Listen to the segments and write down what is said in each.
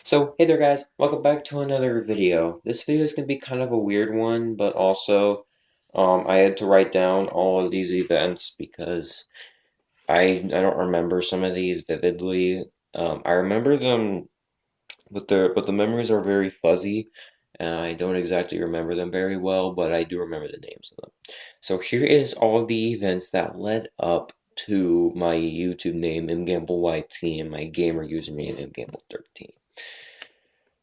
So, hey there guys, welcome back to another video. This video is going to be kind of a weird one, but also I had to write down all of these events because I don't remember some of these vividly. I remember them, but the memories are very fuzzy, and I don't exactly remember them very well, but I do remember the names of them. So here is all of the events that led up to my YouTube name, MGambleYT, and my gamer username, MGamble13.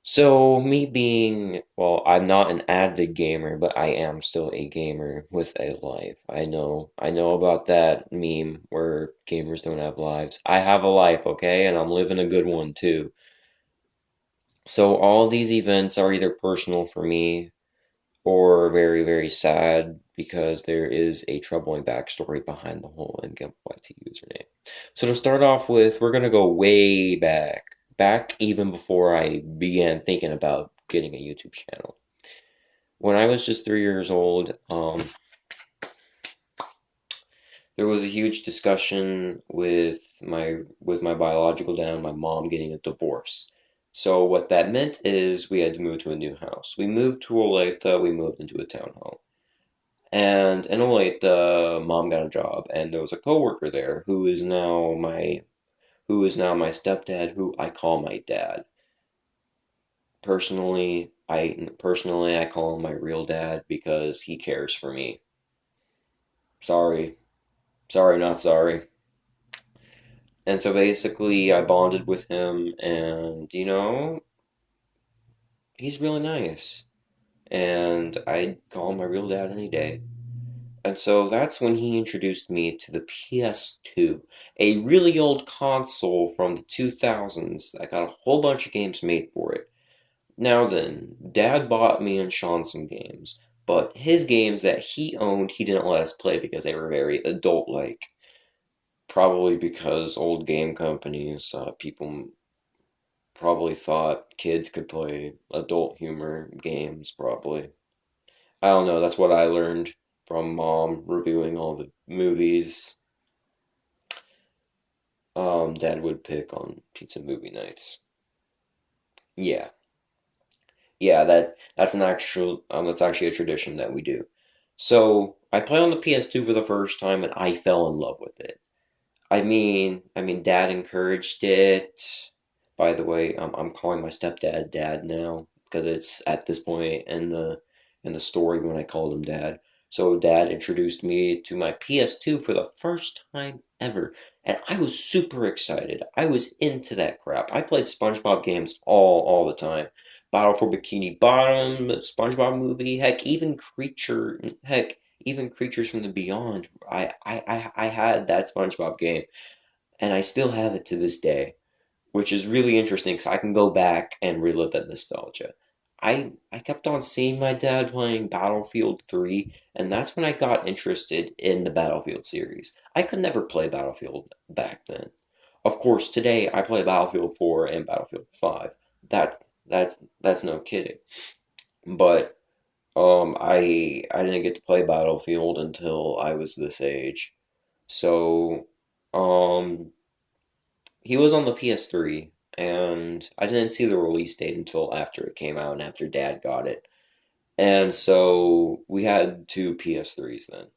So, me being, well, I'm not an avid gamer, but I am still a gamer with a life. I know about that meme where gamers don't have lives. I have a life, okay, and I'm living a good one too. So, all these events are either personal for me or very, very sad because there is a troubling backstory behind the whole MGambleYT username. So to start off with, we're gonna go way back even before I began thinking about getting a YouTube channel. When I was just 3 years old, there was a huge discussion with my biological dad and my mom getting a divorce. So what that meant is we had to move to a new house. We moved to Olathe, we moved into a townhome. And in Olathe, mom got a job, and there was a coworker there who is now my stepdad, who I call my dad. Personally I call him my real dad because he cares for me. Sorry, sorry, not sorry. And so basically, I bonded with him, and he's really nice, and I'd call him my real dad any day. And so that's when he introduced me to the PS2, a really old console from the 2000s that got a whole bunch of games made for it. Now then, Dad bought me and Sean some games, but his games that he owned, he didn't let us play because they were very adult-like. Probably because old game companies, people probably thought kids could play adult humor games, probably. I don't know, that's what I learned from Mom reviewing all the movies Dad would pick on pizza movie nights. Yeah. Yeah, that's actually a tradition that we do. So I played on the PS2 for the first time and I fell in love with it. I mean, Dad encouraged it. By the way, I'm calling my stepdad Dad now because it's at this point in the story when I called him Dad. So Dad introduced me to my PS2 for the first time ever, and I was super excited. I was into that crap. I played SpongeBob games all the time. Battle for Bikini Bottom, SpongeBob movie, even Creatures from the Beyond. I had that SpongeBob game, and I still have it to this day, which is really interesting because I can go back and relive that nostalgia. I kept on seeing my dad playing Battlefield 3, and that's when I got interested in the Battlefield series. I could never play Battlefield back then. Of course, today I play Battlefield 4 and Battlefield 5. That's no kidding. But I didn't get to play Battlefield until I was this age. So, um, he was on the PS3, and I didn't see the release date until after it came out and after Dad got it. And so we had two PS3s then.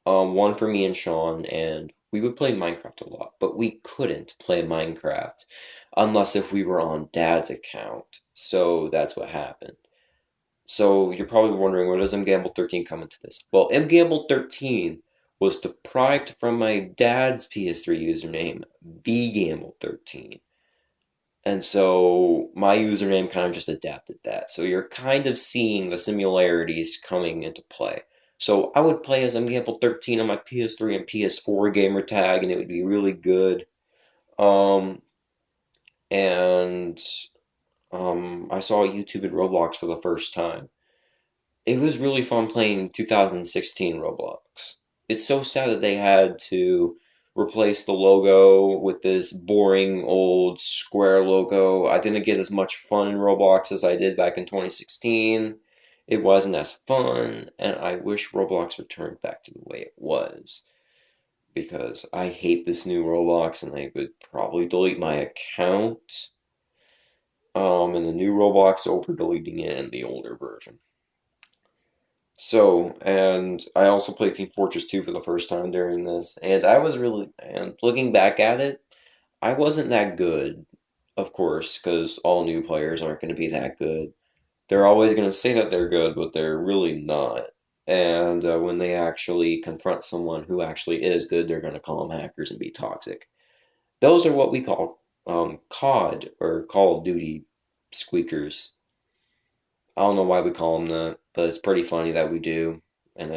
One for me and Sean, and we would play Minecraft a lot, but we couldn't play Minecraft unless if we were on Dad's account. So that's what happened. So you're probably wondering, where does MGamble13 come into this? Well, MGamble13 was deprived from my dad's PS3 username, VGamble13. And so my username kind of just adapted that. So you're kind of seeing the similarities coming into play. So I would play as MGamble13 on my PS3 and PS4 gamer tag, and it would be really good. Um, and I saw YouTube and Roblox for the first time. It was really fun playing 2016 Roblox. It's so sad that they had to replace the logo with this boring old square logo. I didn't get as much fun in Roblox as I did back in 2016. It wasn't as fun, and I wish Roblox returned back to the way it was because I hate this new Roblox and I would probably delete my account. in the new Roblox over deleting it in the older version. So, and I also played Team Fortress 2 for the first time during this, and and looking back at it, I wasn't that good, of course, because all new players aren't going to be that good. They're always going to say that they're good, but they're really not. And when they actually confront someone who actually is good, they're going to call them hackers and be toxic. Those are what we call COD or Call of Duty squeakers. I don't know why we call them that, but it's pretty funny that we do, and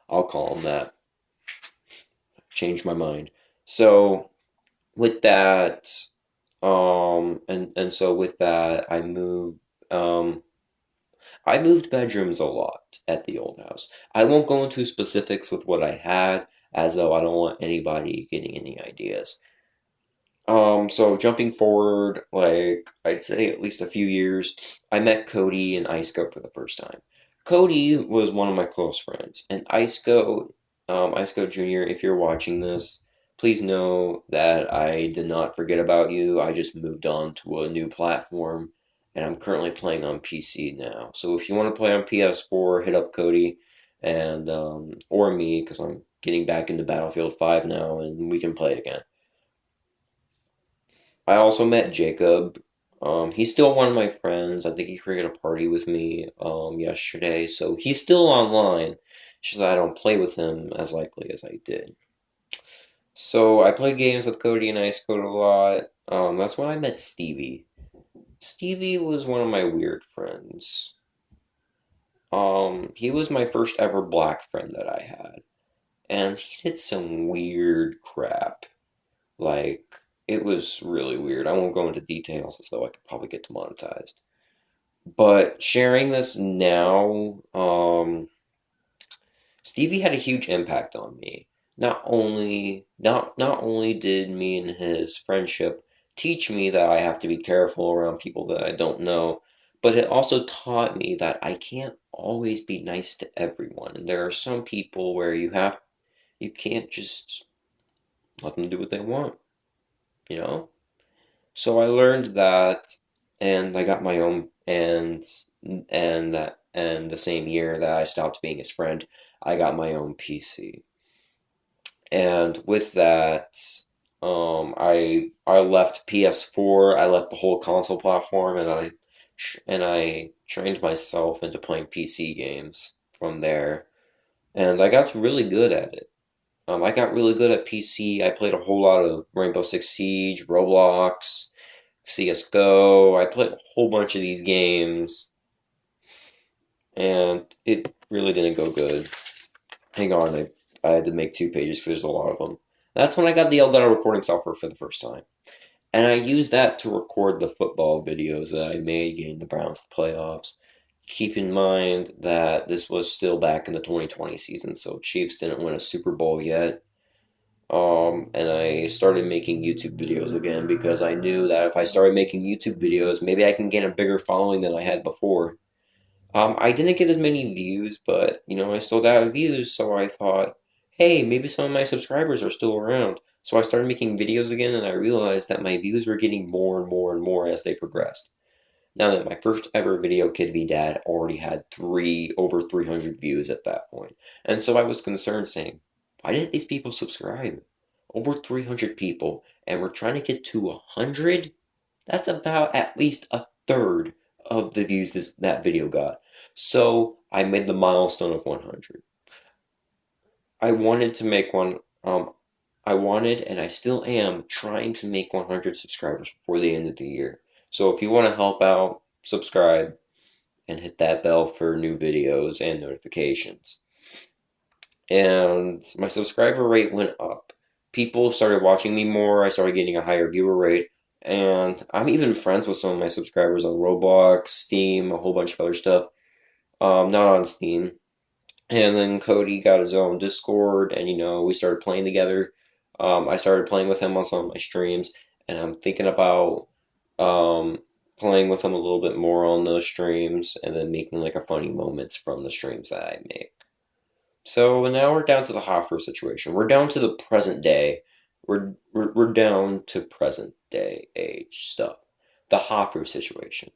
I'll call them that. Change my mind. So with that, and so with that, um, I moved bedrooms a lot at the old house. I won't go into specifics with what I had, as though I don't want anybody getting any ideas. So jumping forward, like I'd say at least a few years, I met Cody and Icegoat for the first time. Cody was one of my close friends, and Icegoat Jr., if you're watching this, please know that I did not forget about you. I just moved on to a new platform, and I'm currently playing on PC now. So if you want to play on PS4, hit up Cody and or me, because I'm getting back into Battlefield 5 now, and we can play again. I also met Jacob. He's still one of my friends. I think he created a party with me yesterday, so he's still online. It's just that I don't play with him as likely as I did. So I played games with Cody and Ice Code a lot. That's when I met Stevie. Stevie was one of my weird friends. He was my first ever black friend that I had, and he did some weird crap. Like, it was really weird. I won't go into details as though I could probably get demonetized. But sharing this now, Stevie had a huge impact on me. Not only did me and his friendship teach me that I have to be careful around people that I don't know, but it also taught me that I can't always be nice to everyone. And there are some people where you can't just let them do what they want, you know? So I learned that, and I got my own, and the same year that I stopped being his friend, I got my own PC. And with that, I left PS4, I left the whole console platform, and I trained myself into playing PC games from there, and I got really good at it. I got really good at PC. I played a whole lot of Rainbow Six Siege, Roblox, CSGO. I played a whole bunch of these games, and it really didn't go good. Hang on, I had to make 2 pages because there's a lot of them. That's when I got the Elgato recording software for the first time. And I used that to record the football videos that I made getting the Browns to playoffs. Keep in mind that this was still back in the 2020 season, so Chiefs didn't win a Super Bowl yet. And I started making YouTube videos again because I knew that if I started making YouTube videos, maybe I can gain a bigger following than I had before. I didn't get as many views, but I still got views, so I thought, hey, maybe some of my subscribers are still around. So I started making videos again, and I realized that my views were getting more and more and more as they progressed. Now that my first ever video, Kid V Dad, already had over 300 views at that point. And so I was concerned saying, why didn't these people subscribe? Over 300 people, and we're trying to get to 100? That's about at least a third of the views that video got. So I made the milestone of 100. I wanted to make one. I wanted, and I still am, trying to make 100 subscribers before the end of the year. So if you want to help out, subscribe and hit that bell for new videos and notifications. And my subscriber rate went up. People started watching me more. I started getting a higher viewer rate. And I'm even friends with some of my subscribers on Roblox, Steam, a whole bunch of other stuff. Not on Steam. And then Cody got his own Discord, and we started playing together. I started playing with him on some of my streams, and I'm thinking about um, playing with him a little bit more on those streams, and then making like a funny moments from the streams that I make. So now we're down to the Hoffer situation. We're down to the present day. We're down to present day age stuff. The Hafu situation.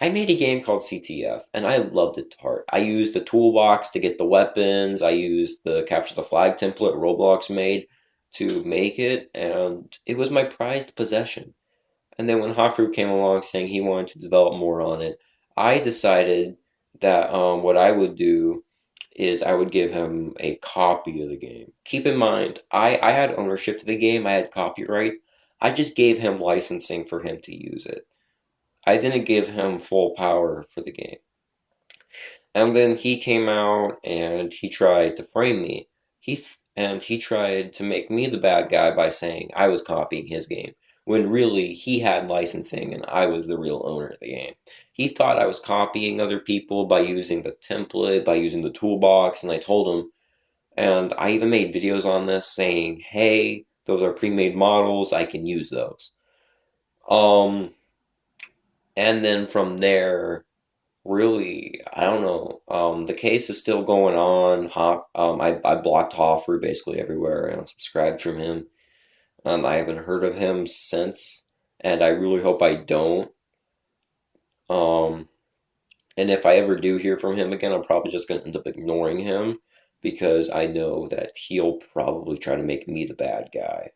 I made a game called CTF, and I loved it to heart. I used the toolbox to get the weapons. I used the capture the flag template Roblox made to make it, and it was my prized possession. And then when Hafu came along saying he wanted to develop more on it, I decided that what I would do is I would give him a copy of the game. Keep in mind, I had ownership to the game, I had copyright. I just gave him licensing for him to use it. I didn't give him full power for the game. And then he came out and he tried to frame me. He tried to make me the bad guy by saying I was copying his game, when really he had licensing and I was the real owner of the game. He thought I was copying other people by using the template, by using the toolbox, and I told him, and I even made videos on this saying, "Hey, those are pre-made models, I can use those." Um, and then from there, really, I don't know. The case is still going on. I blocked Hoffer basically everywhere and unsubscribed from him. I haven't heard of him since, and I really hope I don't. Um, and if I ever do hear from him again, I'm probably just gonna end up ignoring him because I know that he'll probably try to make me the bad guy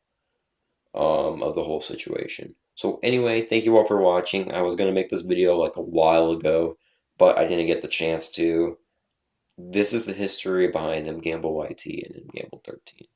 of the whole situation. So anyway, thank you all for watching. I was gonna make this video like a while ago, but I didn't get the chance to. This is the history behind MGambleYT and MGamble13.